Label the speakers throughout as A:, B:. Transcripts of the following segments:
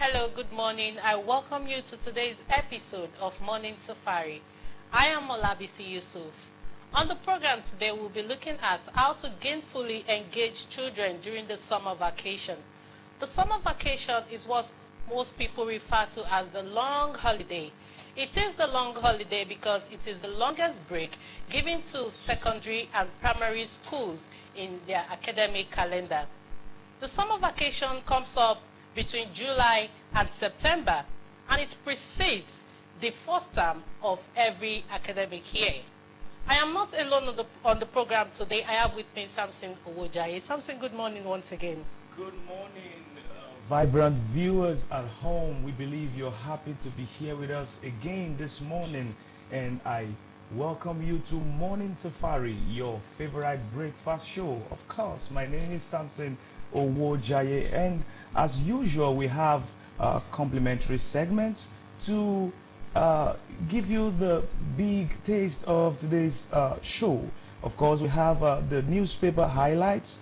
A: Hello, good morning. I welcome you to today's episode of Morning Safari. I am Olabisi Yusuf. On the program today, we'll be looking at how to gainfully engage children during the summer vacation. The summer vacation is what most people refer to as the long holiday. It is the long holiday because it is the longest break given to secondary and primary schools in their academic calendar. The summer vacation comes up between July and September, and it precedes the first term of every academic year. I am not alone on the program today. I have with me Samson Owojaye. Samson, good morning once again.
B: Good morning, vibrant viewers at home. We believe you're happy to be here with us again this morning, and I welcome you to Morning Safari, your favorite breakfast show. Of course, my name is Samson Owojaye, and as usual, we have complimentary segments to give you the big taste of today's show. Of course, we have the newspaper highlights,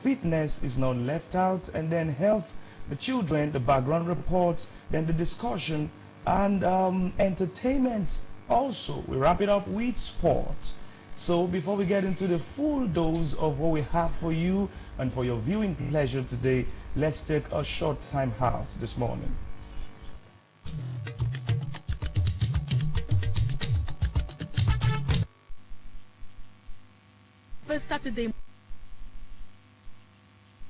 B: fitness is not left out, and then health, the children, the background reports, then the discussion, and entertainment also. We wrap it up with sports. So before we get into the full dose of what we have for you and for your viewing pleasure today, let's take a short time out this morning.
C: First Saturday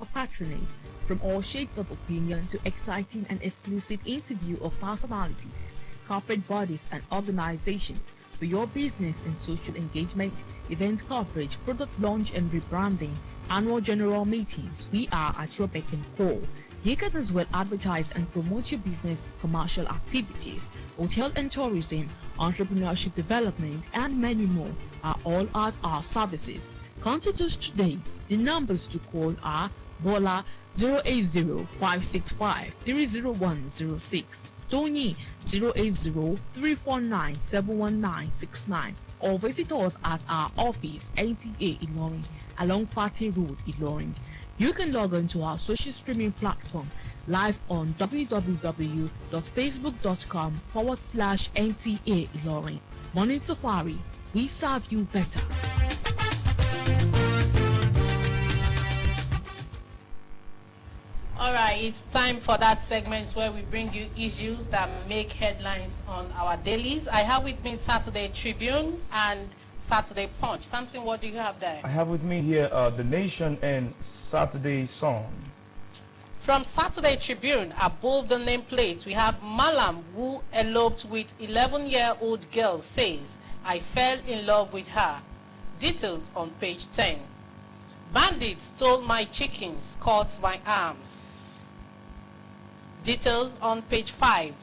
C: of patronage, from all shades of opinion to exciting and exclusive interview of personalities, corporate bodies and organizations for your business and social engagement, event coverage, product launch and rebranding, annual general meetings. We are at your beck and call. You can as well advertise and promote your business, commercial activities, hotel and tourism, entrepreneurship development, and many more are all at our services. Contact us today. The numbers to call are Bola 080-565-30106, Tony 080-349-71969, or visit us at our office, NTA Ilorin, along Fatih Road, Ilorin. You can log on to our social streaming platform live on www.facebook.com/NTA Ilorin. Morning Safari, we serve you better.
A: Alright, it's time for that segment where we bring you issues that make headlines on our dailies. I have with me Saturday Tribune and Saturday Punch. Samson, what do you have there?
B: I have with me here The Nation and Saturday Song.
A: From Saturday Tribune, above the nameplate, we have Malam, who eloped with 11-year-old girl, says, I fell in love with her. Details on page 10. Bandits stole my chickens, caught my arms. Details on page 5.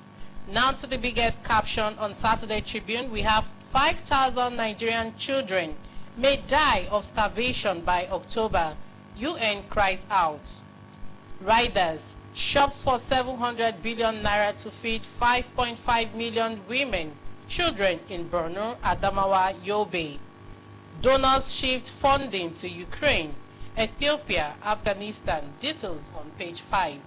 A: Now to the biggest caption on Saturday Tribune, we have 5,000 Nigerian children may die of starvation by October. UN cries out. Riders, shops for 700 billion naira to feed 5.5 million women, children in Borno, Adamawa, Yobe. Donors shift funding to Ukraine, Ethiopia, Afghanistan. Details on page 5.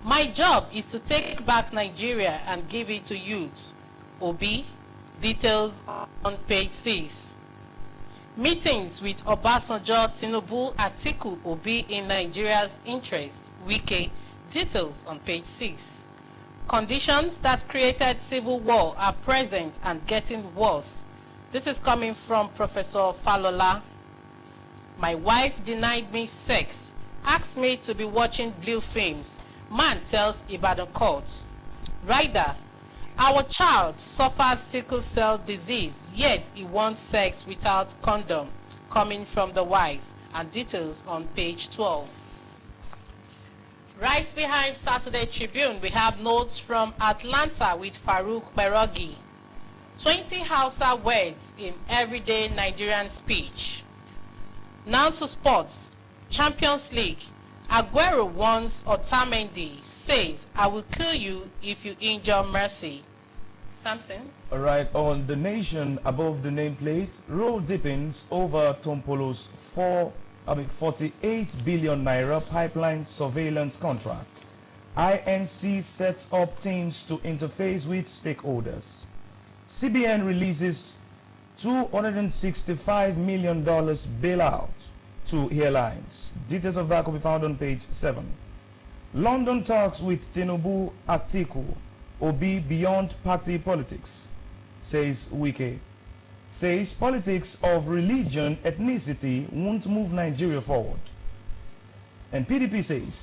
A: My job is to take back Nigeria and give it to youth. Obi. Details on page 6. Meetings with Obasanjo, Tinubu, Atiku, Obi in Nigeria's interest. Wike. Details on page 6. Conditions that created civil war are present and getting worse. This is coming from Professor Falola. My wife denied me sex, asked me to be watching blue films. Man tells Ibadan courts. Rider, our child suffers sickle cell disease, yet he wants sex without condom, coming from the wife. And details on page 12. Right behind Saturday Tribune, we have notes from Atlanta with Farouk Berogi. 20 Hausa words in everyday Nigerian speech. Now to sports. Champions League. Aguero warns Otamendi, says, I will kill you if you injure Mercy. Samson?
B: Alright, on The Nation, above the nameplate, road deepens over Tompolo's 48 billion naira pipeline surveillance contract. INC sets up teams to interface with stakeholders. CBN releases $265 million bailout to airlines. Details of that can be found on page 7. London talks with Tinubu Atiku Obi beyond party politics, says Wike. Says politics of religion, ethnicity won't move Nigeria forward. And PDP says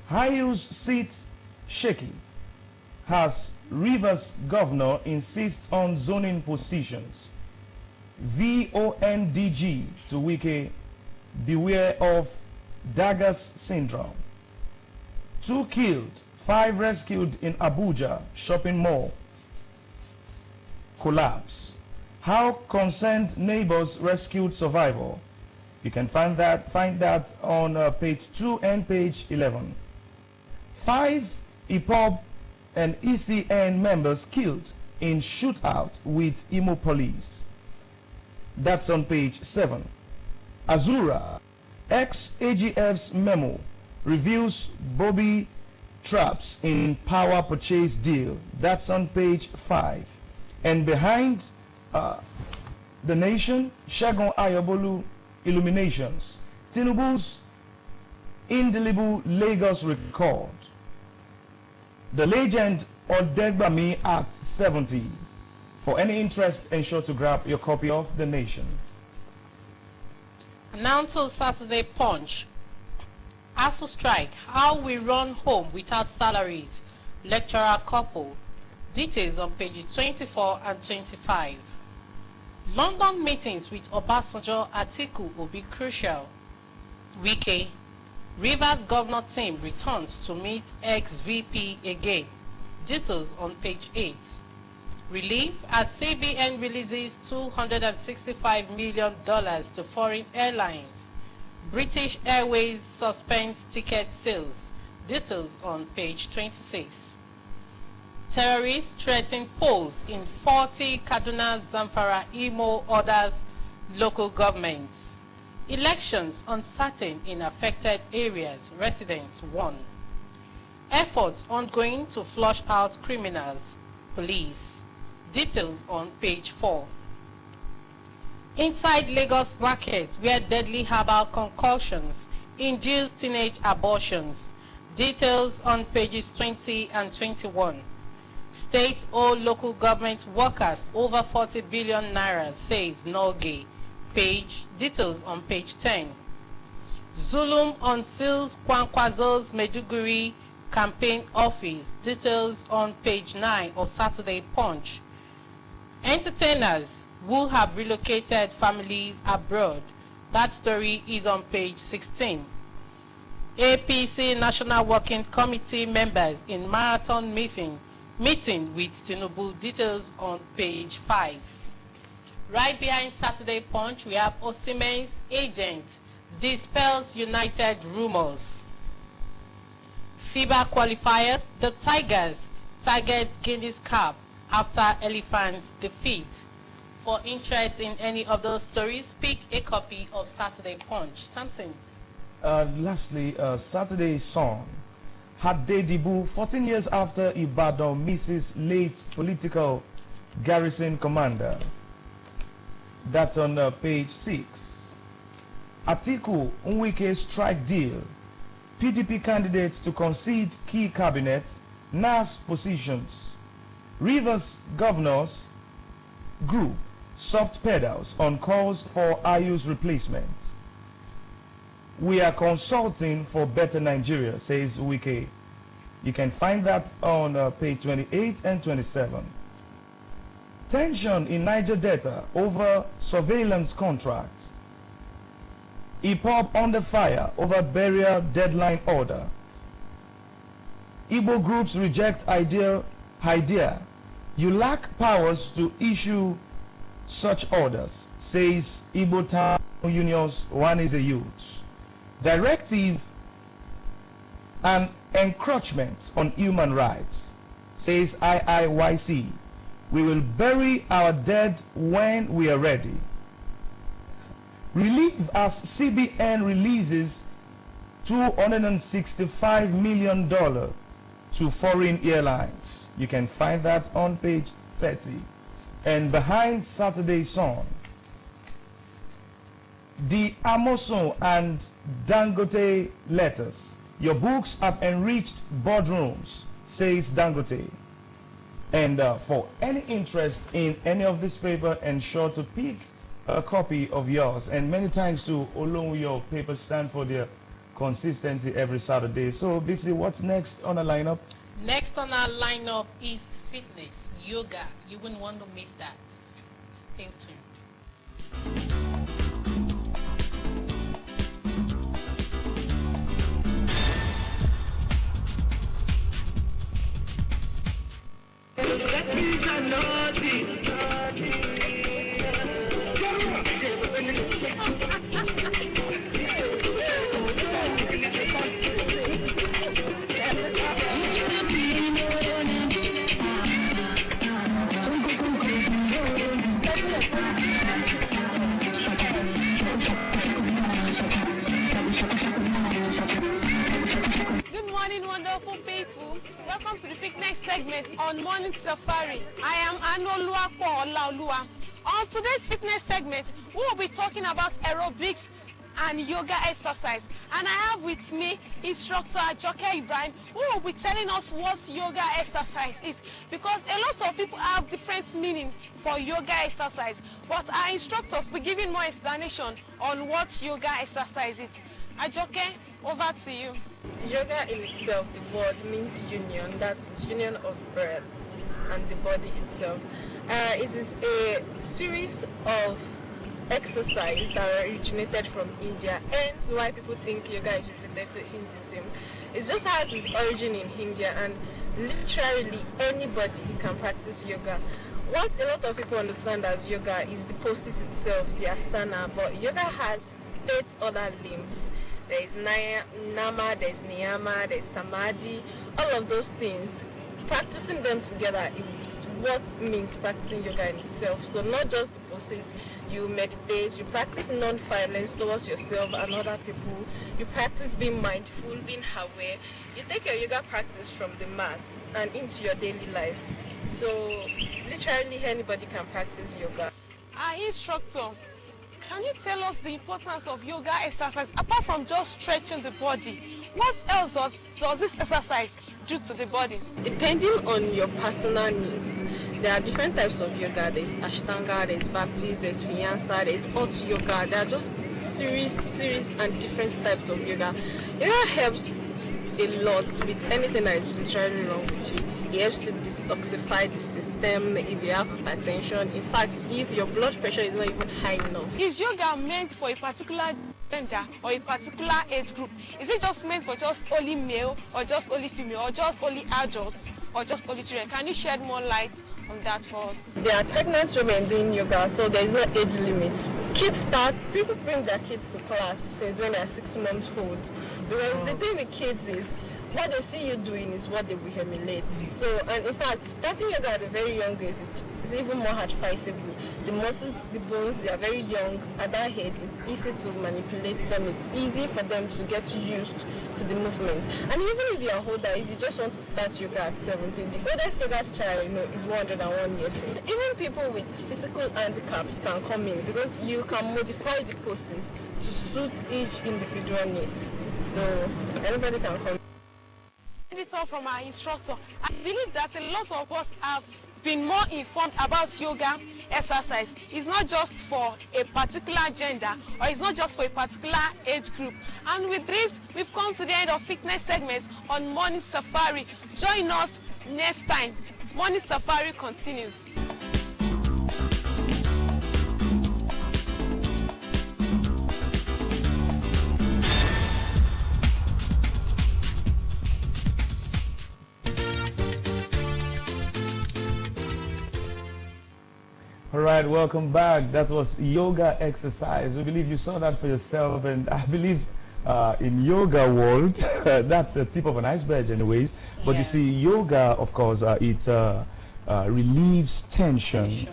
B: Hayu's seat shaky as Rivers governor insists on zoning positions. VONDG to Wike, beware of Daggers syndrome. 2 killed, 5 rescued in Abuja shopping mall. Collapse. How concerned neighbors rescued survivor. You can find that on page 2 and page 11. 5 IPOB and ECN members killed in shootout with Imo police. That's on page 7. Azura, ex-AGF's memo reveals Bobby traps in power purchase deal. That's on page 5. And behind the nation, Segun Ayobolu illuminations. Tinubu's indelible Lagos record. The legend Odegbami Act 70. For any interest, ensure to grab your copy of The Nation.
A: Now till Saturday Punch. ASU strike, how we run home without salaries. Lecturer couple. Details on pages 24 and 25. London meetings with Obasanjo Atiku will be crucial. Wike. Rivers governor team returns to meet ex-VP again. Details on page 8. Relief as CBN releases $265 million to foreign airlines. British Airways suspends ticket sales. Details on page 26. Terrorists threaten polls in 40 Kaduna, Zamfara, Imo, others local governments. Elections uncertain in affected areas. Residents warn. Efforts ongoing to flush out criminals. Police. Details on page 4. Inside Lagos market where deadly herbal concoctions induce teenage abortions. Details on pages 20 and 21. State or local government workers over 40 billion naira, says Norgay. Details on page 10. Zulum unseals Kwankwazo's Meduguri campaign office. Details on page 9 of Saturday Punch. Entertainers who have relocated families abroad. That story is on page 16. APC National Working Committee members in marathon meeting with Tinubu. Details on page 5. Right behind Saturday Punch, we have Osimhen's agent dispels United rumors. FIBA qualifiers, the Tigers target Guinea's Cup after Elephants' defeat. For interest in any of those stories, pick a copy of Saturday Punch. Samson.
B: Lastly, Saturday Song. Hade Dibu, 14 years after Ibadan misses late political garrison commander. That's on page 6. Atiku Nwike strike deal. PDP candidates to concede key cabinet, NAS positions. Rivers governors group soft pedals on calls for Ayu's replacement. We are consulting for better Nigeria, says Wike. You can find that on page 28 and 27. Tension in Niger Delta over surveillance contract. IPOB under fire over burial deadline order. Igbo groups reject idea. You lack powers to issue such orders, says Igbo Town Union's One is a Youth. Directive and encroachment on human rights, says IIYC. We will bury our dead when we are ready. Relief as CBN releases $265 million to foreign airlines. You can find that on page 30. And behind Saturday Sun, the Amoson and Dangote letters. Your books have enriched boardrooms, says Dangote. And for any interest in any of this paper, ensure to pick a copy of yours. And many thanks to Olonwu, your papers stand for their consistency every Saturday. So, BC, what's next on the lineup?
A: Next on our lineup is fitness, yoga. You wouldn't want to miss that. Stay tuned.
D: Welcome to the fitness segment on Morning Safari. I am Anoluwapo Olaoluwa. On today's fitness segment, we will be talking about aerobics and yoga exercise. And I have with me instructor Ajoke Ibrahim, who will be telling us what yoga exercise is. Because a lot of people have different meaning for yoga exercise. But our instructors will be giving more explanation on what yoga exercise is. Ajoke, over to you.
E: Yoga in itself, the word means union. That is union of breath and the body itself. It is a series of exercises that originated from India. Hence why people think yoga is related to Hinduism. It just has its origin in India, and literally anybody can practice yoga. What a lot of people understand as yoga is the poses itself, the asana, but yoga has 8 other limbs. There is Nama, there is Niyama, there is Samadhi, all of those things. Practicing them together is what means practicing yoga in itself. So not just the poses, you meditate, you practice non-violence towards yourself and other people, you practice being mindful, being aware. You take your yoga practice from the mat and into your daily life. So literally anybody can practice yoga.
D: Our instructor, can you tell us the importance of yoga exercise apart from just stretching the body? What else does this exercise do to the body?
E: Depending on your personal needs, there are different types of yoga. There's Ashtanga, there's Baptist, there's Vinyasa, there's Hot Yoga. There are just series and different types of yoga. Yoga helps a lot with anything that is literally wrong with you. It helps to detoxify the system if you have hypertension. In fact, if your blood pressure is not even high enough.
D: Is yoga meant for a particular gender or a particular age group? Is it just meant for just only male or just only female or just only adults or just only children? Can you shed more light on that for us?
E: There are pregnant women doing yoga, so there is no age limit. People bring their kids to class since when they are 6 months old. Because the thing with kids is, what they see you doing is what they will emulate. So, and in fact, starting yoga at a very young age is even more advisable. The muscles, the bones, they are very young. At that age, it's easy to manipulate them. It's easy for them to get used to the movement. And even if you are older, if you just want to start yoga at 17, the oldest yoga child is 101 years old. Even people with physical handicaps can come in because you can modify the poses to suit each individual need. So anybody can come.
D: From our instructor, I believe that a lot of us have been more informed about yoga exercise. It's not just for a particular gender or it's not just for a particular age group. And with this, we've come to the end of fitness segments on Morning Safari. Join us next time. Morning Safari continues.
B: All right, welcome back. That was yoga exercise. We believe you saw that for yourself, and I believe in yoga world, that's the tip of an iceberg anyways. But you see, yoga, of course, it relieves tension,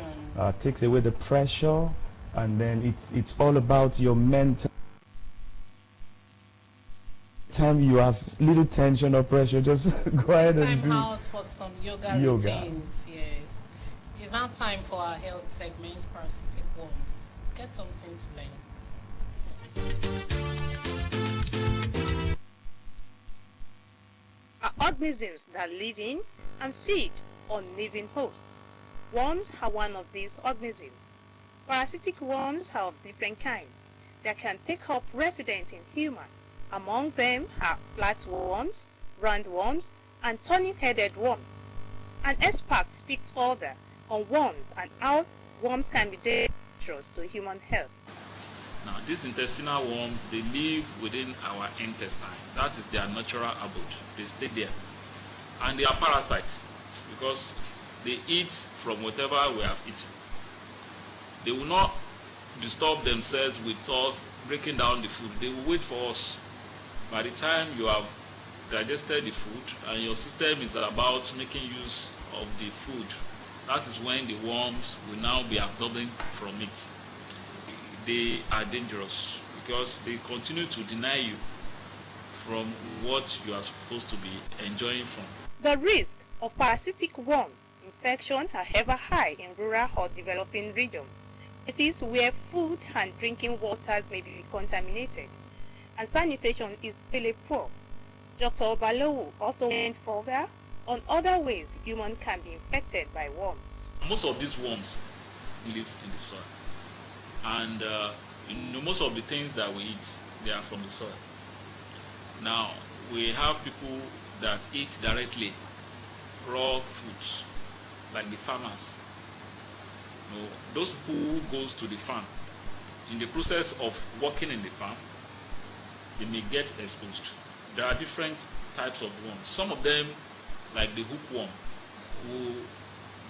B: takes away the pressure, and then it's all about your mental anytime you have little tension or pressure, just go ahead and
A: Time
B: do
A: out for some yoga routines. Yes. It's now time for our health segment, parasitic worms. Get something to learn.
F: Are organisms that live in and feed on living hosts. Worms are one of these organisms. Parasitic worms are of different kinds that can take up residence in humans. Among them are flatworms, roundworms, and turnip-headed worms. An expert speaks further on worms and how worms can be dangerous to human health.
G: Now, these intestinal worms, they live within our intestine. That is their natural abode. They stay there. And they are parasites because they eat from whatever we have eaten. They will not disturb themselves with us breaking down the food. They will wait for us. By the time you have digested the food and your system is about making use of the food, that is when the worms will now be absorbing from it. They are dangerous because they continue to deny you from what you are supposed to be enjoying from.
F: The risk of parasitic worm infection are ever high in rural or developing regions. It is where food and drinking waters may be contaminated, and sanitation is really poor. Dr. Balowu also went further on other ways humans can be infected by worms.
G: Most of these worms live in the soil. And most of the things that we eat, they are from the soil. Now, we have people that eat directly raw foods, like the farmers. Those people who goes to the farm, in the process of working in the farm, they may get exposed. There are different types of worms. Some of them, like the hookworm, will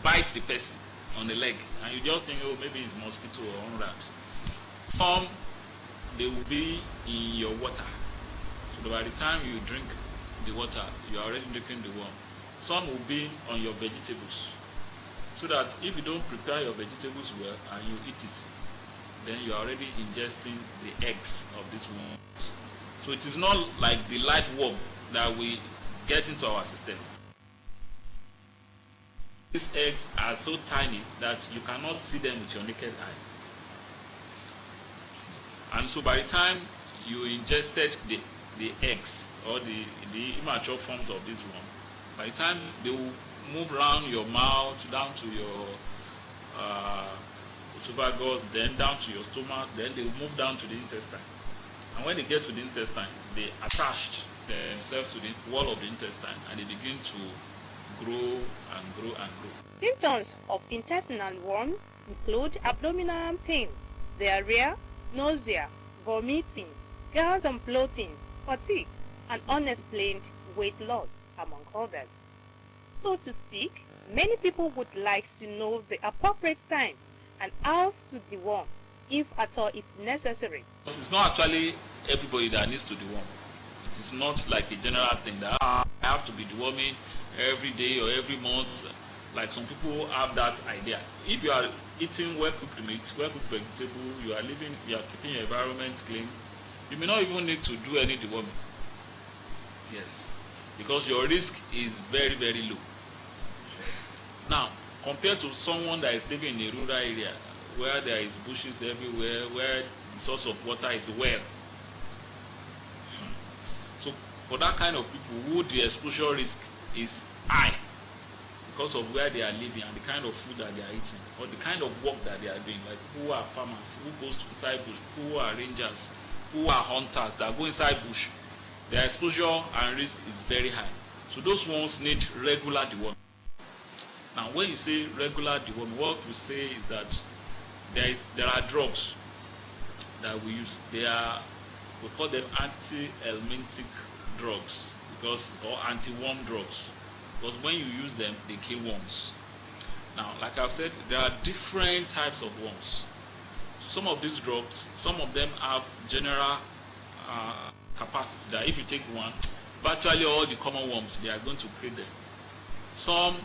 G: bite the person on the leg, and you just think, oh, maybe it's mosquito or rat. Some, they will be in your water. So by the time you drink the water, you are already drinking the worm. Some will be on your vegetables. So that if you don't prepare your vegetables well and you eat it, then you are already ingesting the eggs of these worms. So it is not like the live worm that we get into our system. These eggs are so tiny that you cannot see them with your naked eye. And so by the time you ingested the eggs or the immature forms of this worm, by the time they will move around your mouth, down to your esophagus, then down to your stomach, then they will move down to the intestine. And when they get to the intestine, they attach themselves to the wall of the intestine and they begin to grow and grow and grow.
F: Symptoms of intestinal worms include abdominal pain, diarrhea, nausea, vomiting, gas and bloating, fatigue, and unexplained weight loss, among others. So to speak, many people would like to know the appropriate time and how to deworm, if at all it's necessary.
G: It's not actually everybody that needs to deworm. It is not like a general thing that I have to be deworming every day or every month. Like some people have that idea. If you are eating well-cooked meat, well-cooked vegetable, you are keeping your environment clean, you may not even need to do any deworming. Yes, because your risk is very, very low. Now, compared to someone that is living in a rural area where there is bushes everywhere, where the source of water is well. So for that kind of people, who the exposure risk is high because of where they are living and the kind of food that they are eating, or the kind of work that they are doing, like who are farmers, who goes to inside bush, who are rangers, who are hunters that go inside bush, their exposure and risk is very high. So those ones need regular deworming. Now when you say regular deworming, what we say is that there are drugs that we use. We call them anti-helminthic drugs or anti-worm drugs, because when you use them, they kill worms. Now, like I've said, there are different types of worms. Some of these drugs, some of them have general capacity that if you take one, virtually all the common worms, they are going to kill them. Some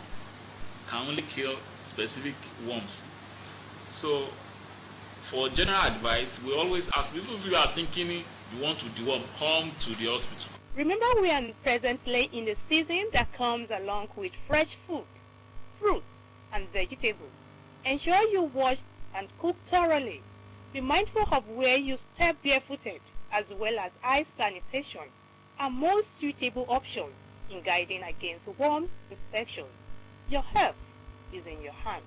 G: can only kill specific worms. So, for general advice, we always ask, if you are thinking you want to deworm, come to the hospital.
F: Remember, we are presently in the season that comes along with fresh food, fruits, and vegetables. Ensure you wash and cook thoroughly. Be mindful of where you step barefooted, as well as eye sanitation are most suitable options in guiding against worms infections. Your health is in your hands.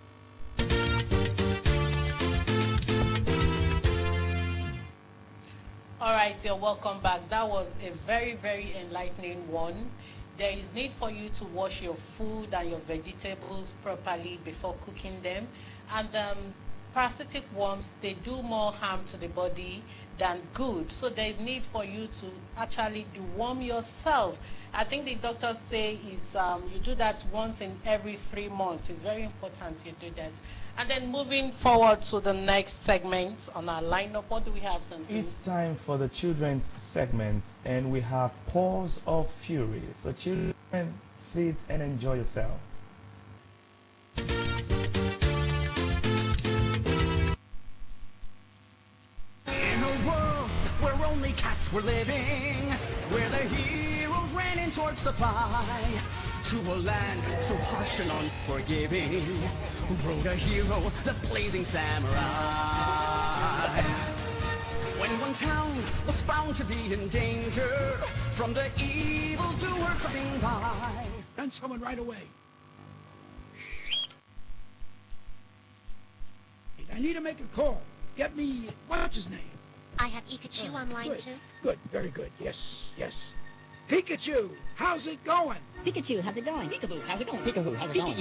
A: All right, you're welcome back. That was a very, very enlightening one. There is need for you to wash your food and your vegetables properly before cooking them. And parasitic worms, they do more harm to the body than good. So there is need for you to actually deworm yourself. I think the doctors say is you do that once in every 3 months. It's very important you do that. And then moving forward to the next segment on our lineup, what do we have, Santi?
B: It's time for the children's segment, and we have Paws of Fury. So children, sit and enjoy yourself.
H: In a world where only cats were living, where the heroes ran in short supply, to a land so harsh and unforgiving, rode a hero, the blazing samurai. When one town was found to be in danger from the evildoers coming by,
I: Send someone right away. I need to make a call. Get me, what's his name?
J: I have Pikachu online
I: good.
J: too.
I: Good, very good. Yes, yes. Pikachu, how's it going?
J: Pikachu, how's it going? Peekaboo, how's it going?
H: Peekaboo, how's it going?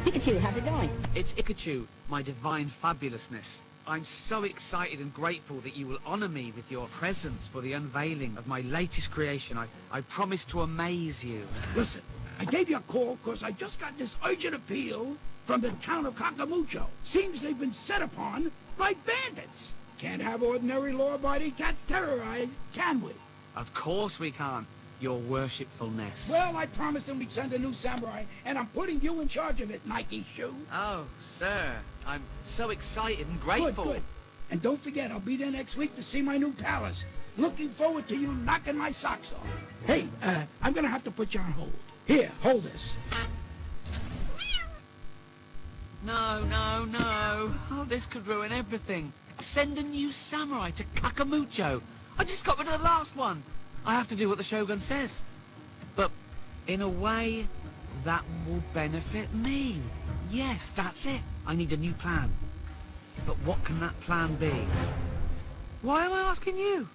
J: Pikachu, how's it going?
K: It's Pikachu, my divine fabulousness. I'm so excited and grateful that you will honor me with your presence for the unveiling of my latest creation. I promise to amaze you.
I: Listen, I gave you a call because I just got this urgent appeal from the town of Cacamucho. Seems they've been set upon by bandits. Can't have ordinary law-abiding cats terrorized, can we?
K: Of course we can't, your worshipfulness.
I: Well, I promised them we'd send a new samurai, and I'm putting you in charge of it, Nike Shoe.
K: Oh, sir, I'm so excited and grateful.
I: Good, good. And don't forget, I'll be there next week to see my new palace. Looking forward to you knocking my socks off. Hey, I'm going to have to put you on hold. Here, hold this.
K: No, no, no. Oh, this could ruin everything. Send a new samurai to Cacamucho. I just got rid of the last one. I have to do what the Shogun says. But in a way, that will benefit me. Yes, that's it. I need a new plan. But what can that plan be? Why am I asking you?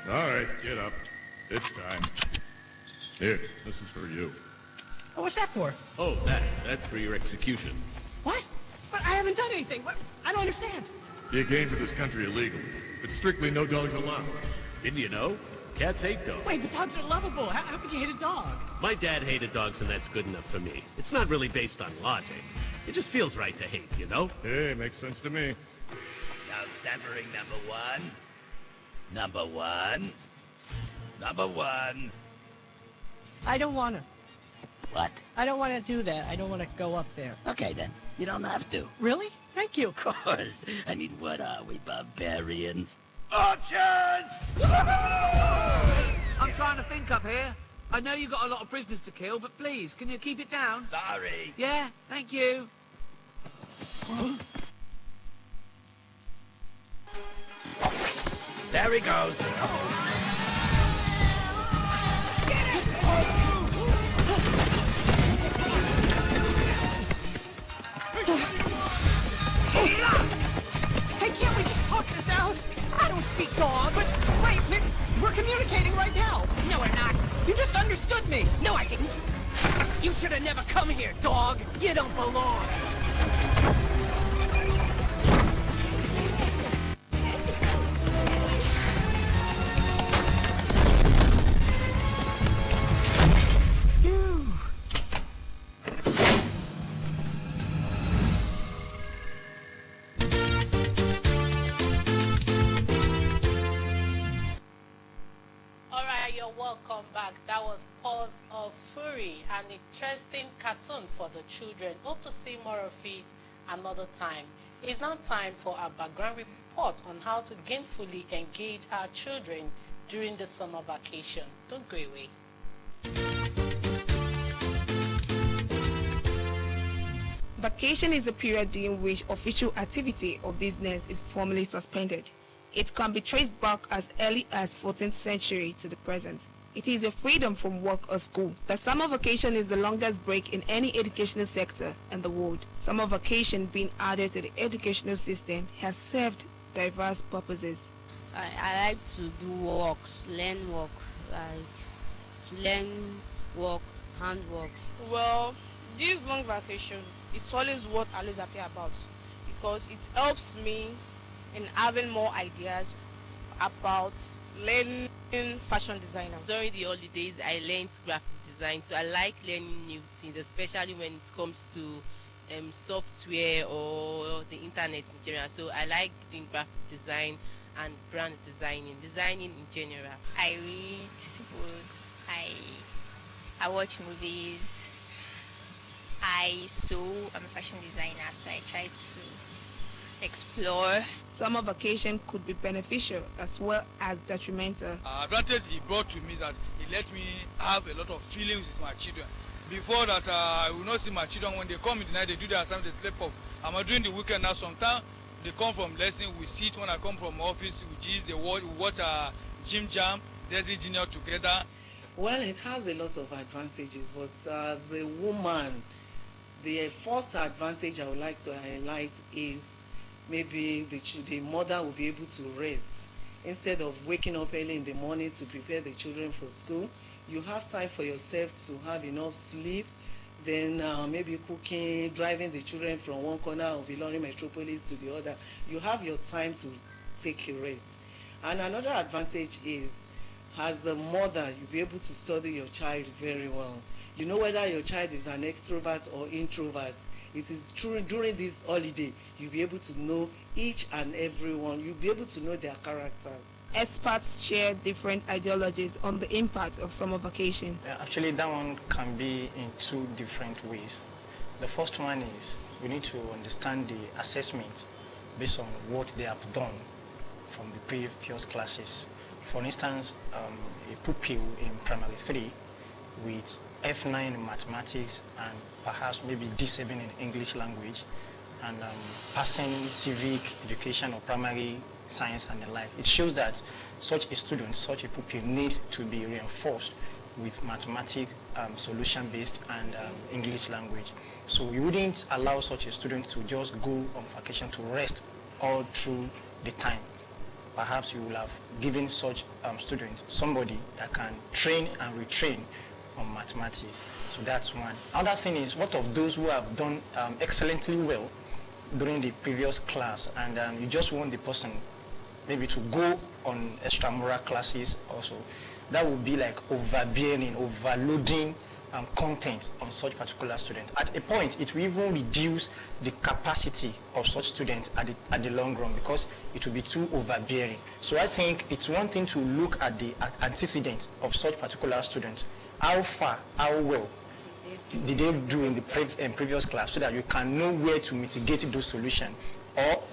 L: All right, get up. It's time. Here, this is for you.
H: Oh, what's that for?
L: Oh, that's for your execution.
H: What? But I haven't done anything. What? I don't understand.
L: You came to this country illegally. It's strictly no dogs allowed. Didn't you know? Cats hate dogs.
H: Wait, the dogs are lovable. How could you hate a dog?
M: My dad hated dogs, and that's good enough for me. It's not really based on logic. It just feels right to hate, you know?
L: Hey, makes sense to me.
N: Now, stammering number one. Number one. Number one.
H: I don't want to.
N: What?
H: I don't want to do that. I don't want to go up there.
N: Okay, then. You don't have to.
H: Really? Thank you.
N: Of course. I mean, what are we, barbarians? Archers!
K: I'm trying to think up here. I know you've got a lot of prisoners to kill, but please, can you keep it down?
N: Sorry.
K: Yeah, thank you.
N: There he goes.
H: Hey, can't we just talk this out? I don't speak dog, but wait, we're communicating right now. No, we're not. You just understood me. No, I didn't. You should have never come here, dog. You don't belong.
A: welcome back. That was Paws of Fury, an interesting cartoon for the children. Hope to see more of it another time. It's now time for our background report on how to gainfully engage our children during the summer vacation. Don't go away.
O: Vacation is a period during which official activity or business is formally suspended. It can be traced back as early as 14th century to the present. It is a freedom from work or school. The summer vacation is the longest break in any educational sector in the world. Summer vacation being added to the educational system has served diverse purposes.
P: I like to do works, learn work, like to learn work, handwork.
E: Well, this long vacation, it's always what I always happy about, because it helps me in having more ideas about learning fashion designer.
Q: During the holidays, I learned graphic design, so I like learning new things, especially when it comes to software or the internet in general. So I like doing graphic design and brand designing in general.
R: I read books, I watch movies, I sew. I'm a fashion designer, so I try to explore.
O: Summer vacation could be beneficial as well as detrimental.
S: Advantage he brought to me is that he let me have a lot of feelings with my children. Before that, I will not see my children. When they come in the night, they do their assignment, they sleep off. I'm during the weekend now. Sometimes they come from lesson, we sit. When I come from office, we watch a gym jam, Desi Junior together.
T: Well, it has a lot of advantages, but the woman, the first advantage I would like to highlight is maybe the mother will be able to rest. Instead of waking up early in the morning to prepare the children for school, you have time for yourself to have enough sleep, then maybe cooking, driving the children from one corner of Ilorin Metropolis to the other. You have your time to take a rest. And another advantage is, as a mother, you'll be able to study your child very well. You know whether your child is an extrovert or introvert. It is true during this holiday, you'll be able to know each and every one. You'll be able to know their characters.
O: Experts share different ideologies on the impact of summer vacation.
U: Actually, that one can be in two different ways. The first one is we need to understand the assessment based on what they have done from the previous classes. For instance, a pupil in primary 3 with F9 in mathematics and perhaps maybe D7 in English language and passing civic education or primary science and the like. It shows that such a student, such a pupil needs to be reinforced with mathematics, solution-based and English language. So we wouldn't allow such a student to just go on vacation to rest all through the time. Perhaps you will have given such student somebody that can train and retrain on mathematics. So that's one. Another thing is, what of those who have done excellently well during the previous class, and you just want the person maybe to go on extramural classes also. That would be like overbearing, overloading content on such particular student. At a point, it will even reduce the capacity of such students at the long run, because it will be too overbearing. So I think it's one thing to look at the antecedents of such particular students. How far, how well did they do in the previous class, so that you can know where to mitigate those solutions. Or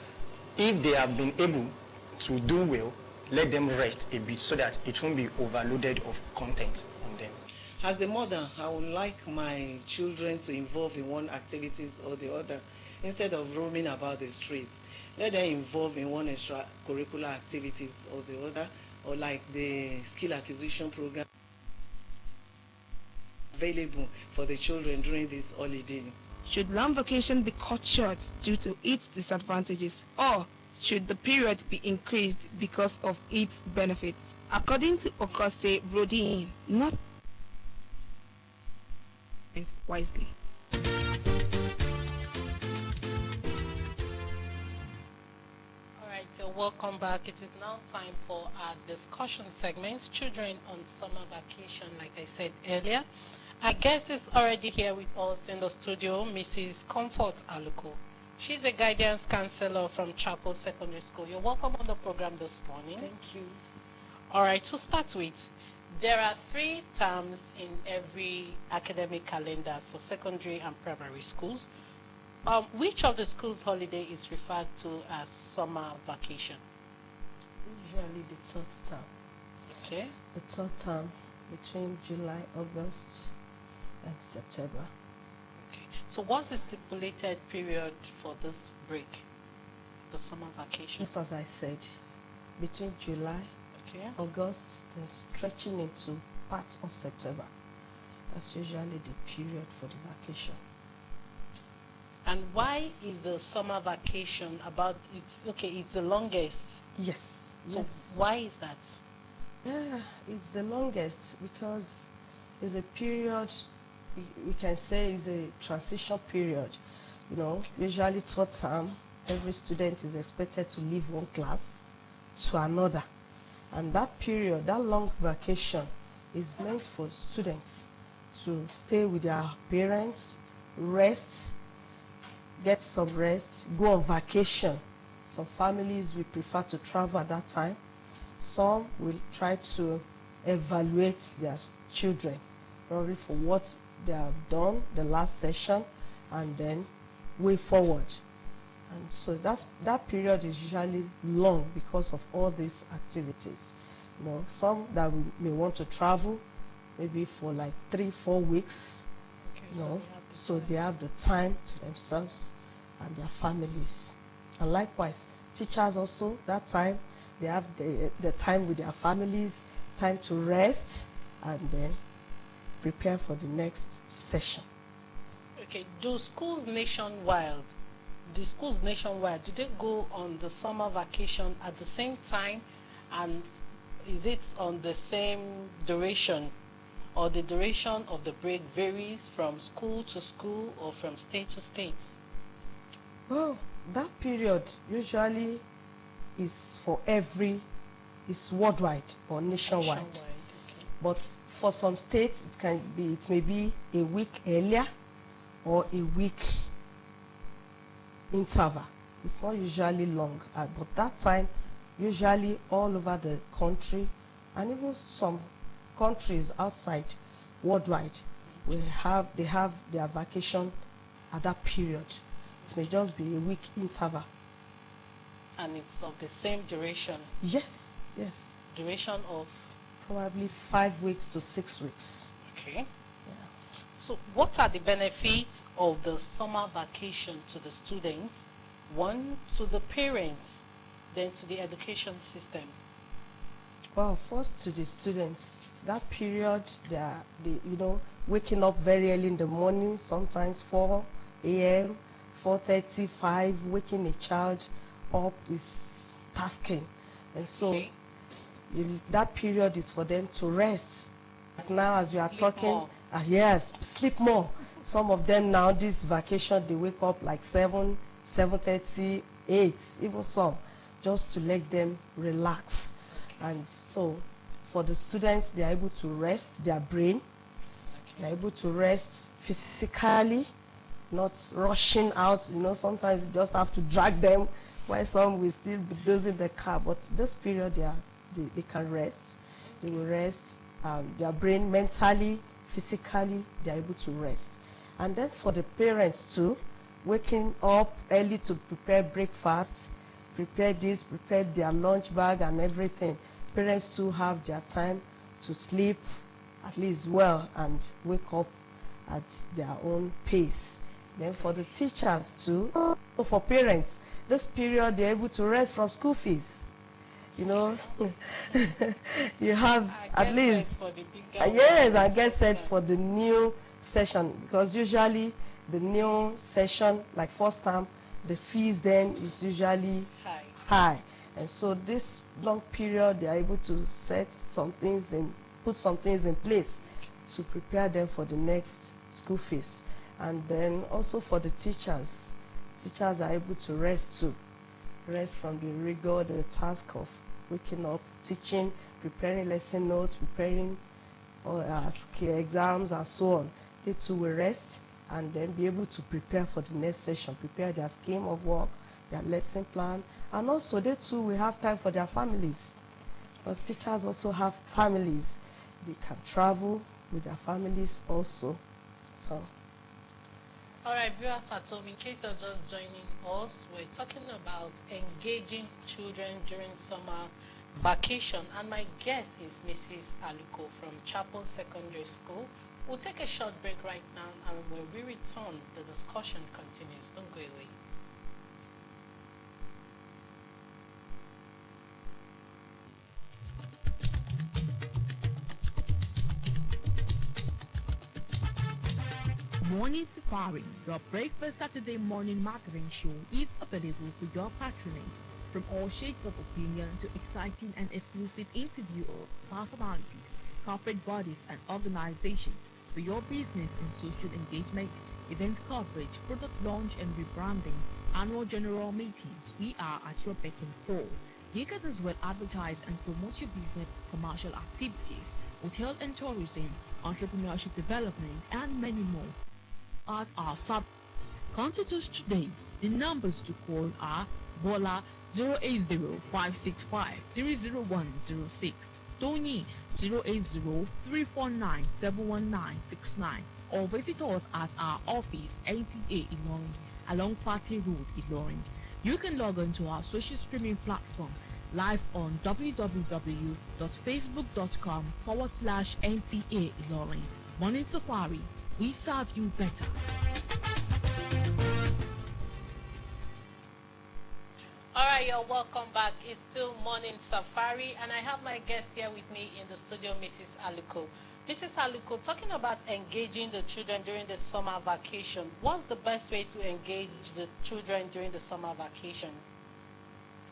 U: if they have been able to do well, let them rest a bit so that it won't be overloaded of content on them.
T: As a mother, I would like my children to involve in one activity or the other instead of roaming about the streets. Let them involve in one extracurricular activity or the other, or like the skill acquisition program available for the children during this holiday.
O: Should long vacation be cut short due to its disadvantages, or should the period be increased because of its benefits? According to Okase Brodin, not wisely.
A: Alright, so welcome back. It is now time for our discussion segments, children on summer vacation, like I said earlier. Our guest is already here with us in the studio, Mrs. Comfort Aluko. She's a guidance counselor from Chapel Secondary School. You're welcome on the program this morning.
T: Thank you.
A: Alright, to start with, There are 3 terms in every academic calendar for secondary and primary schools. Which of the school's holiday is referred to as summer vacation?
C: Usually the third term.
A: Okay.
C: The third term between July, August, and September.
A: Okay. So what's the stipulated period for this break, the summer vacation?
C: Just as I said, between July, August, then stretching into part of September. That's usually the period for the vacation.
A: And why is the summer vacation it's the longest?
C: Yes.
A: So
C: yes.
A: Why is that?
C: Yeah, it's the longest because it's a period, we can say it's a transition period. You know, usually third term, every student is expected to leave one class to another. And that period, that long vacation, is meant for students to stay with their parents, rest, get some rest, go on vacation. Some families will prefer to travel at that time. Some will try to evaluate their children, probably for what they have done the last session, and then way forward. And so that period is usually long because of all these activities. You know, some that may want to travel, maybe for like 3-4 weeks.
A: Okay,
C: you know, so they have the time to themselves and their families. And likewise, teachers also, that time, they have the time with their families, time to rest, and then prepare for the next session.
A: Okay, do schools nationwide, do they go on the summer vacation at the same time, and is it on the same duration, or the duration of the break varies from school to school or from state to state?
C: Well, that period usually is is worldwide or nationwide.
A: Okay.
C: But for some states, it may be a week earlier or a week interval. It's not usually long, but that time, usually all over the country, and even some countries outside, worldwide, they have their vacation at that period. It may just be a week interval.
A: And it's of the same duration?
C: Yes.
A: Duration of?
C: Probably 5 weeks to 6 weeks.
A: Okay. Yeah. So what are the benefits of the summer vacation to the students? One, to the parents, then to the education system.
C: Well, first to the students. That period, they waking up very early in the morning, sometimes 4 a.m., 4:30, 5, waking a child up is tasking. And so that period is for them to rest. Now as we are talking, yes, sleep more. Some of them now, this vacation, they wake up like 7, 7:30, 8, even some, just to let them relax. And so for the students, they are able to rest their brain. They are able to rest physically, not rushing out. You know, sometimes you just have to drag them, while some will still be dozing the car. But this period, they can rest. They will rest. Their brain, mentally, physically, they are able to rest. And then for the parents too, waking up early to prepare breakfast, prepare this, prepare their lunch bag and everything. Parents too have their time to sleep at least well and wake up at their own pace. Then for the teachers too, for parents, this period they're able to rest from school fees. You know, you have at least, yes, I get set for the new session, because usually the new session, like first term, the fees then is usually high. And so this long period, they are able to set some things and put some things in place to prepare them for the next school fees. And then also for the teachers are able to rest too. Rest from the rigor, the task of waking up, teaching, preparing lesson notes, preparing exams and so on. They too will rest and then be able to prepare for the next session, prepare their scheme of work, their lesson plan, and also they too will have time for their families, because teachers also have families. they can travel with their families also. So.
A: Alright, viewers at home, in case you're just joining us, we're talking about engaging children during summer vacation, and my guest is Mrs. Aluko from Chapel Secondary School. We'll take a short break right now, and when we return, the discussion continues. Don't go away.
D: Morning Safari, your breakfast Saturday morning magazine show, is available for your patronage. From all shades of opinion to exciting and exclusive interview of personalities, corporate bodies and organizations, for your business and social engagement, event coverage, product launch and rebranding, annual general meetings, we are at your beck and call. You can as well advertise and promote your business, commercial activities, hotel and tourism, entrepreneurship development, and many more. At our sub, contact us today. The numbers to call are Bola 080-565-30106, Tony 080-349-71969, or visit us at our office, NTA Ilorin, along Fatih Road, Ilorin. You can log on to our social streaming platform live on www.facebook.com/NTA Ilorin. Morning Safari, we serve you better.
A: Alright, you're welcome back. It's still Morning Safari, and I have my guest here with me in the studio, Mrs. Aluko. Mrs. Aluko, talking about engaging the children during the summer vacation, what's the best way to engage the children during the summer vacation?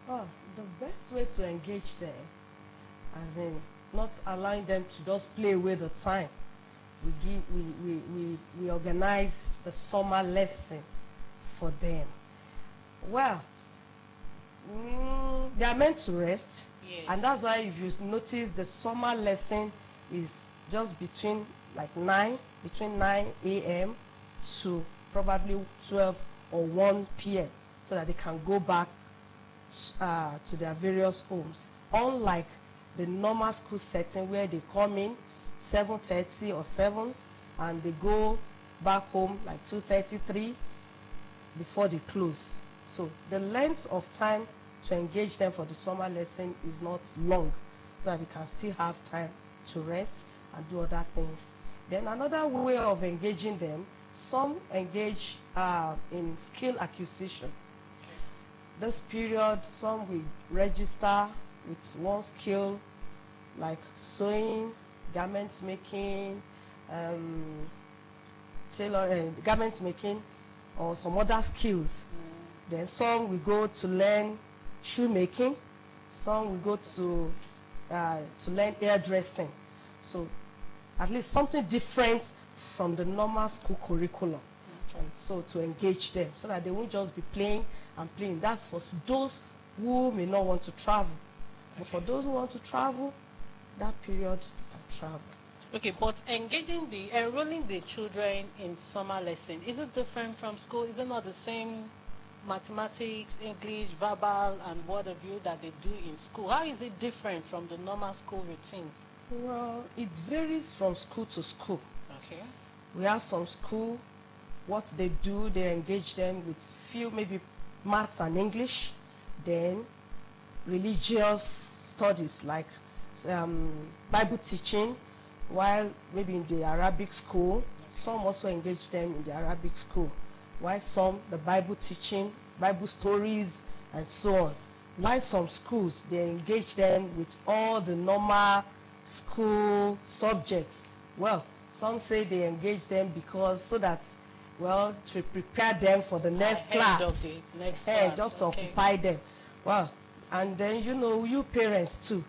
C: Oh, the best way to engage them, as in not allowing them to just play away the time. We organize the summer lesson for them. Well, they are meant to rest,
A: yes.
C: And that's why if you notice the summer lesson is just between 9 a.m. to probably 12 or 1 p.m. so that they can go back to their various homes. Unlike the normal school setting where they come in 7:30 or 7 and they go back home 2:33 before they close. So the length of time to engage them for the summer lesson is not long, so that they can still have time to rest and do other things. Then another way of engaging them, some engage in skill acquisition. This period, some will register with one skill like sewing, garment making, garment making, or some other skills. Then some will go to learn shoemaking, some will go to learn hairdressing. So at least something different from the normal school curriculum. And so to engage them so that they won't just be playing and playing. That's for those who may not want to travel. But for those who want to travel, that period they can travel.
A: Okay, but enrolling the children in summer lesson, is it different from school? Is it not the same mathematics, English, verbal, and word of view that they do in school? How is it different from the normal school routine?
C: Well, it varies from school to school.
A: Okay.
C: We have some school, what they do, they engage them with few, maybe maths and English, then religious studies like Bible teaching, while maybe in the Arabic school, some also engage them in the Arabic school, while some the Bible teaching, Bible stories, and so on. While some schools, they engage them with all the normal school subjects. Well, some say they engage them because so that, well, to prepare them for the next class. Just to occupy them. Well, and then, you parents too.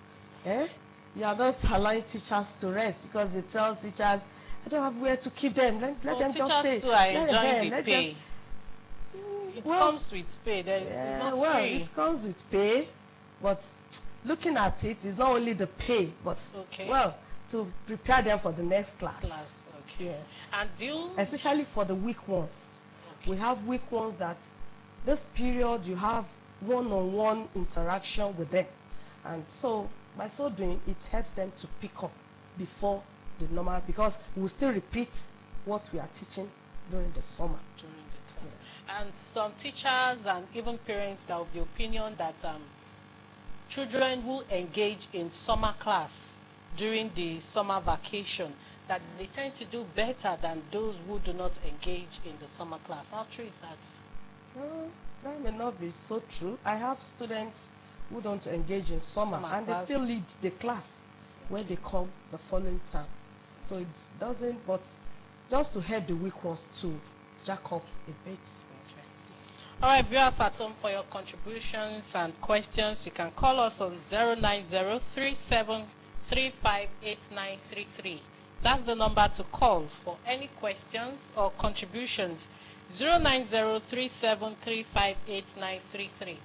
C: You are not allowing teachers to rest because they tell teachers, I don't have where to keep them. Let them just stay.
A: Too are enjoying the pay. It comes with pay.
C: It comes with pay, but looking at it, it's not only the pay, but to prepare them for the next class.
A: Okay. And
C: especially for the weak ones. Okay. We have weak ones that this period you have one-on-one interaction with them, and so by so doing, it helps them to pick up before the normal, because we'll still repeat what we are teaching during the summer.
A: And some teachers and even parents are of the opinion that children who engage in summer class during the summer vacation, that they tend to do better than those who do not engage in the summer class. How true is that?
C: Well, that may not be so true. I have students who don't engage in summer and
A: class.
C: they still lead the class when they come the following time. So it doesn't, but just to help the weak ones to jack up a bit.
A: All right, viewers at home, for your contributions and questions, you can call us on 09037358933. That's the number to call for any questions or contributions. 09037358933.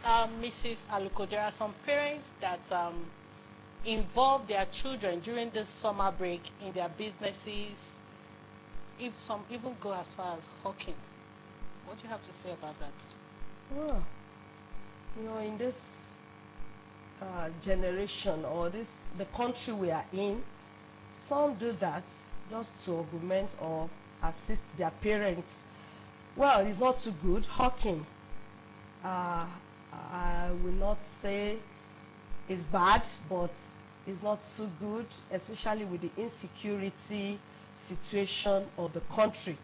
A: Mrs. Aluko, there are some parents that involve their children during this summer break in their businesses. If some even go as far as hawking. What do you have to say about that?
C: Well, in this generation, or the country we are in, some do that just to augment or assist their parents. Well, it's not too good. Hawking, I will not say it's bad, but it's not too good, especially with the insecurity situation of the country.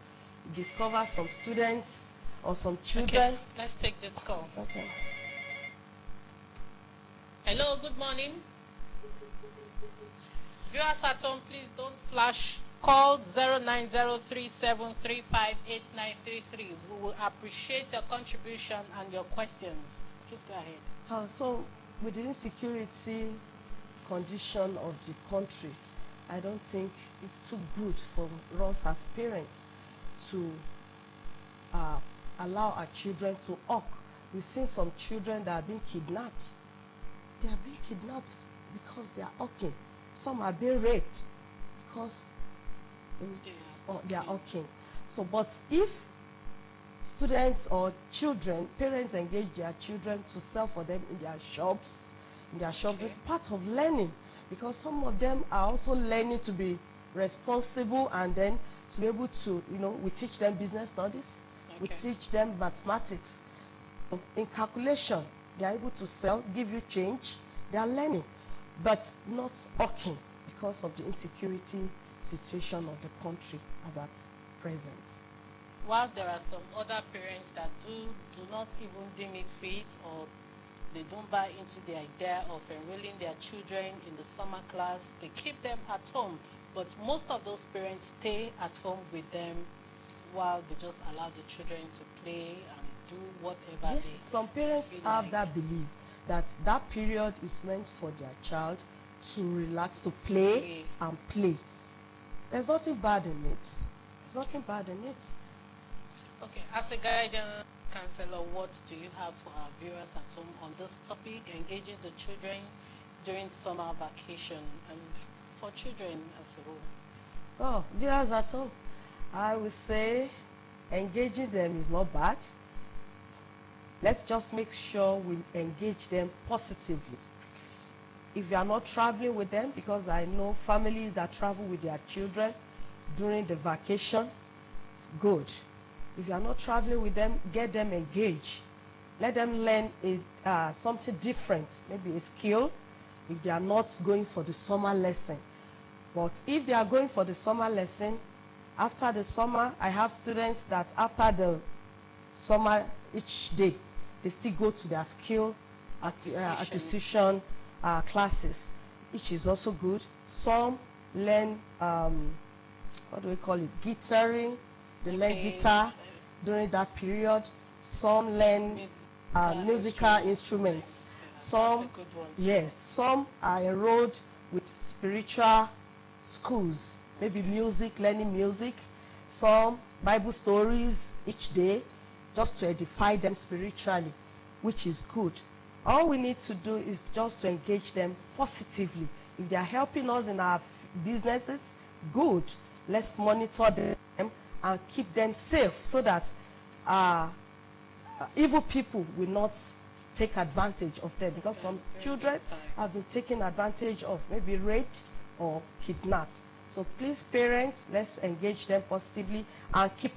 C: You discover some students or some children.
A: Okay, let's take this call.
C: Okay.
A: Hello, good morning. Viewers at home, please don't flash. Call 09037358933. We will appreciate your contribution and your questions. Please go ahead.
C: So, with the insecurity condition of the country, I don't think it's too good for us as parents to allow our children to hawk. We've seen some children that are being kidnapped. They are being kidnapped because they are hawking. Some are being raped because they are hawking. So, but if students or children, parents engage their children to sell for them in their shops, it's part of learning, because some of them are also learning to be responsible, and then to be able to, we teach them business studies, we teach them mathematics. In calculation, they are able to sell, give you change, they are learning, but not hawking because of the insecurity situation of the country as at present.
A: While there are some other parents that do not even deem it fit, or they don't buy into the idea of enrolling their children in the summer class, they keep them at home. But most of those parents stay at home with them while they just allow the children to play and do whatever they
C: Some parents have that belief that that period is meant for their child to relax, to play and play. There's nothing bad in it. There's nothing bad in it.
A: Okay, as a guidance counselor, what do you have for our viewers at home on this topic, engaging the children during summer vacation and for children as a whole?
C: Oh, viewers at home, I would say engaging them is not bad. Let's just make sure we engage them positively. If you are not traveling with them, because I know families that travel with their children during the vacation, good. If you are not traveling with them, get them engaged. Let them learn something different, maybe a skill, if they are not going for the summer lesson. But if they are going for the summer lesson, after the summer, I have students that after the summer, each day, they still go to their skill acquisition classes, which is also good. Some learn, what do we call it, guitaring. They learn guitar during that period. Some learn musical instruments. Some, some are enrolled with spiritual schools, maybe music, learning music. Some Bible stories each day, just to edify them spiritually, which is good. All we need to do is just to engage them positively. If they are helping us in our businesses, good. Let's monitor them and keep them safe so that evil people will not take advantage of them, because some children have been taken advantage of, maybe raped or kidnapped. So please, parents, let's engage them positively and keep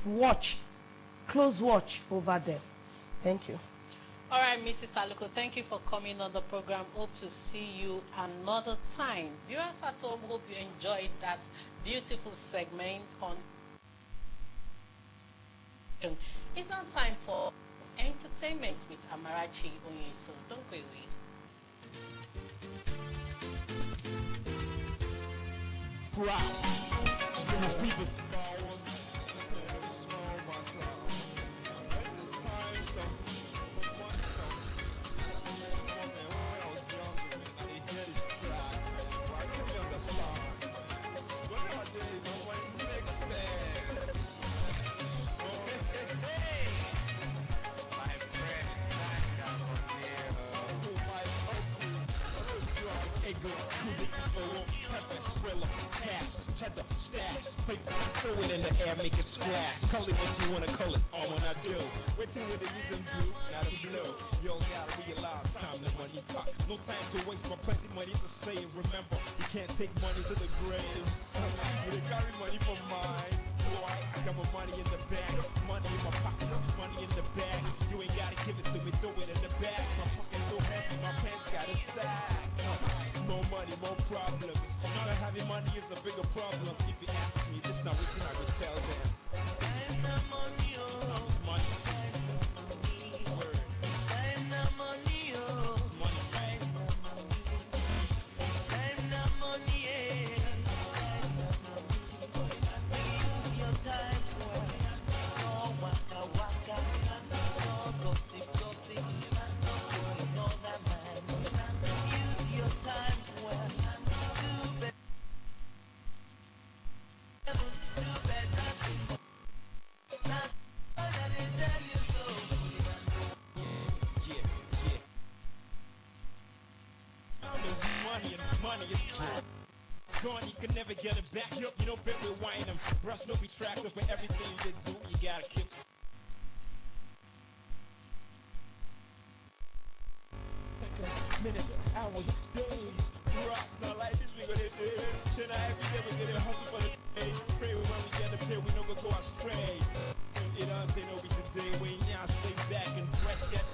C: close watch over them. Thank you.
A: All right, Mrs. Aluko, thank you for coming on the program. Hope to see you another time. Viewers at home, hope you enjoyed that beautiful segment on. It's now time for entertainment with Amarachi Onyeso. Don't go away.
G: Cheddar, stash, paper, throw it in the air, make it splash. Call it what you wanna call it, all when I do. Waiting with the reason blue, not a blue. You don't gotta realize time the money clock. No time to waste, but plenty money to save. Remember, you can't take money to the grave. You done carry money for mine. Boy, I got my money in the bag, money in my pocket, money in the bag. You ain't gotta give it to me, throw it in the bag. My pocket so heavy, my pants got a sag. More money, more problems. Not having money is a bigger problem. If you ask me, this not what I would tell them. Money. Word. Money is gone, you can never get it back. You know, bet we wind them. Rush no be tracked up for everything you do. You gotta keep. Minutes, hours, days. Rocks not like this, we gonna do. Should I every day we get a hustle for the day? Pray when we get the pay, we don't go astray. You know, they know we today. We now stay back and press that.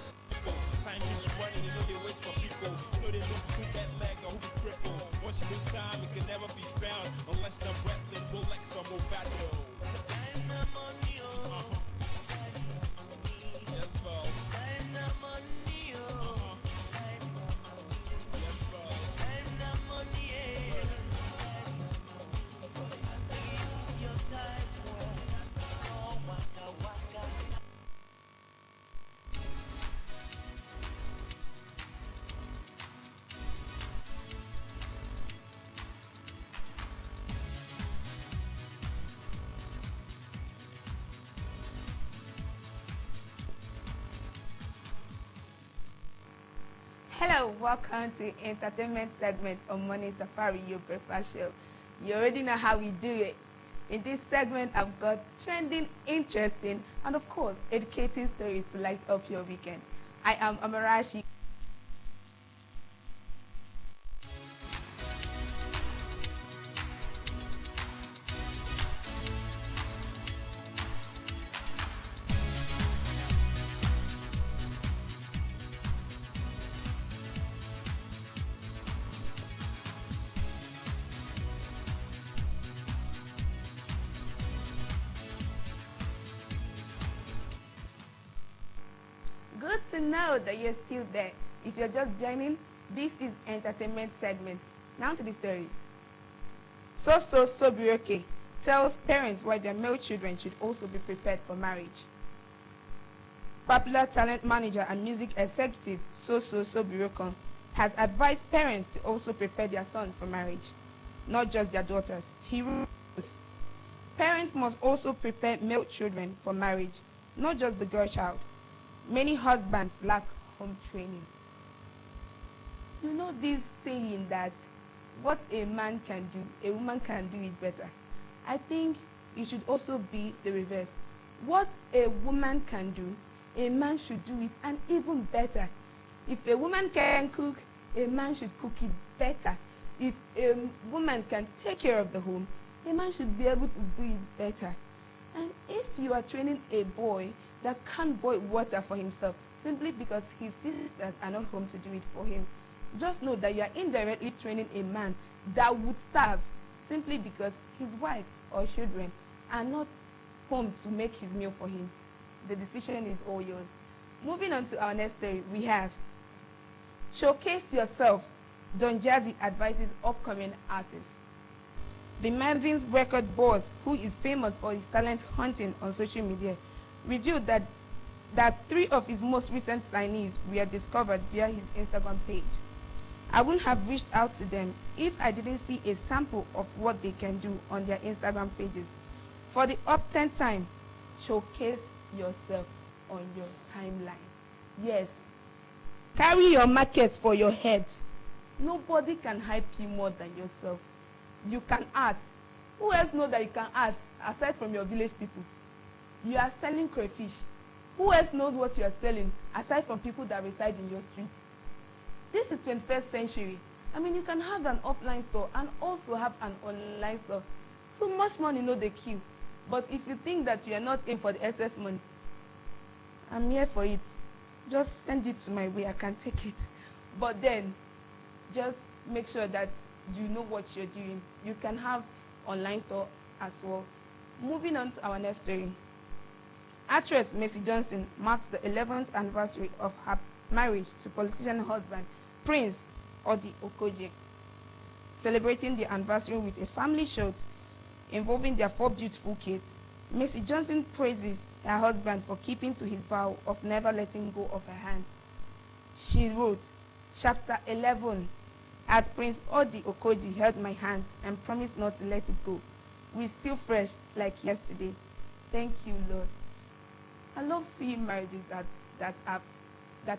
G: Time is running, you know they wait for people. You know they look who get leg or who be crippled. Once you lose time, it can never be found unless the wrestling Rolex or Movado. Yes, boss.
O: Hello, welcome to entertainment segment on Morning Safari, your breakfast show. You already know how we do it. In this segment, I've got trending, interesting, and of course, educating stories to light up your weekend. I am Amarachi. Good to know that you're still there. If you're just joining, this is entertainment segment. Now to the stories. Sobiroke tells parents why their male children should also be prepared for marriage. Popular talent manager and music executive Sobiroke has advised parents to also prepare their sons for marriage, not just their daughters. He wrote, parents must also prepare male children for marriage, not just the girl child. Many husbands lack home training. You know this saying that what a man can do, a woman can do it better. I think it should also be the reverse. What a woman can do, a man should do it, and even better. If a woman can cook, a man should cook it better. if a woman can take care of the home, a man should be able to do it better. And if you are training a boy that can't boil water for himself simply because his sisters are not home to do it for him, just know that you are indirectly training a man that would starve simply because his wife or children are not home to make his meal for him. The decision is all yours. Moving on to our next story, we have Showcase Yourself, Don Jazzy advises upcoming artists. The Marvin's record boss, who is famous for his talent hunting on social media, revealed that 3 of his most recent signees were discovered via his Instagram page. I wouldn't have reached out to them if I didn't see a sample of what they can do on their Instagram pages. For the up-10th time, showcase yourself on your timeline. Yes, carry your market for your head. Nobody can hype you more than yourself. You can art. Who else knows that you can art aside from your village people? You are selling crayfish. Who else knows what you are selling aside from people that reside in your street? This is 21st century. I mean, you can have an offline store and also have an online store. So much money, no the queue. But if you think that you are not in for the excess money, I'm here for it. Just send it to my way. I can take it. But then, just make sure that you know what you're doing. You can have online store as well. Moving on to our next story. Actress Mercy Johnson marks the 11th anniversary of her marriage to politician husband Prince Odi Okoje. Celebrating the anniversary with a family show involving their 4 beautiful kids, Mercy Johnson praises her husband for keeping to his vow of never letting go of her hands. She wrote, Chapter 11, as Prince Odi Okoje held my hands and promised not to let it go. We're still fresh like yesterday. Thank you, Lord. I love seeing marriages that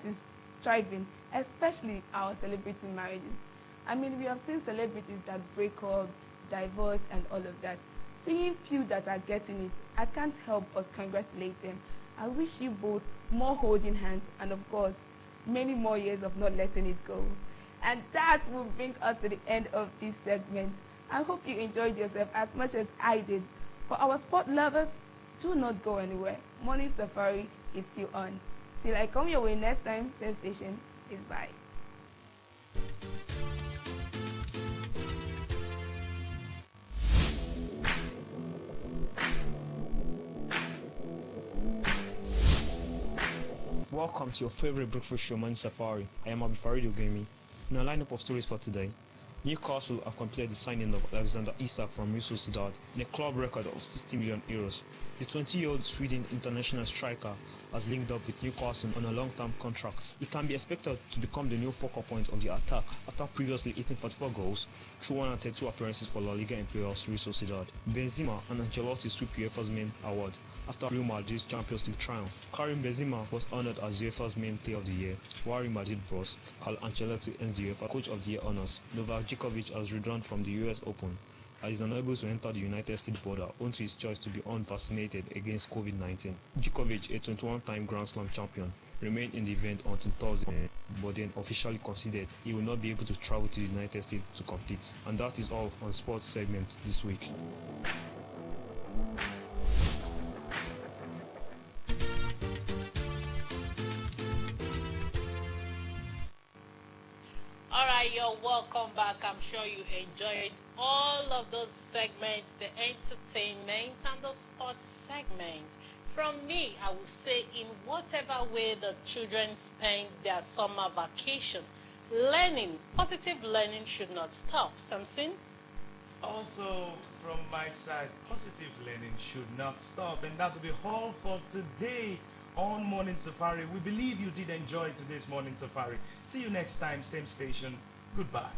O: is thriving, especially our celebrity marriages. I mean, we have seen celebrities that break up, divorce, and all of that. Seeing few that are getting it, I can't help but congratulate them. I wish you both more holding hands and, of course, many more years of not letting it go. And that will bring us to the end of this segment. I hope you enjoyed yourself as much as I did. For our sport lovers, do not go anywhere. Morning Safari is still on. Till I come your way next time, same station is bye.
F: Welcome to your favorite breakfast show, Morning Safari. I am Abifari Ogemi. In our lineup of stories for today, Newcastle have completed the signing of Alexander Isak from Real Sociedad in a club record of 60 million euros. The 20-year-old Sweden international striker has linked up with Newcastle on a long-term contract. He can be expected to become the new focal point of the attack after previously hitting 44 goals through 132 appearances for La Liga employers Real Sociedad. Benzema and Ancelotti sweep UEFA's main award after Real Madrid's Champions League triumph. Karim Benzema was honored as UEFA's main player of the year, while Real Madrid boss Carlo Ancelotti earns the UEFA Coach of the Year honors. Novak Djokovic has withdrawn from the US Open as is unable to enter the United States border owing to his choice to be unvaccinated against COVID-19. Djokovic, a 21-time Grand Slam champion, remained in the event until Thursday, but then officially considered he will not be able to travel to the United States to compete. And that is all on sports segment this week.
A: Alright, you're welcome back. I'm sure you enjoyed all of those segments, the entertainment and the sports segment. From me, I will say in whatever way the children spend their summer vacation, learning, positive learning should not stop. Something?
B: Also, from my side, positive learning should not stop. And that will be all for today on Morning Safari. We believe you did enjoy today's Morning Safari. See you next time, same station. Goodbye.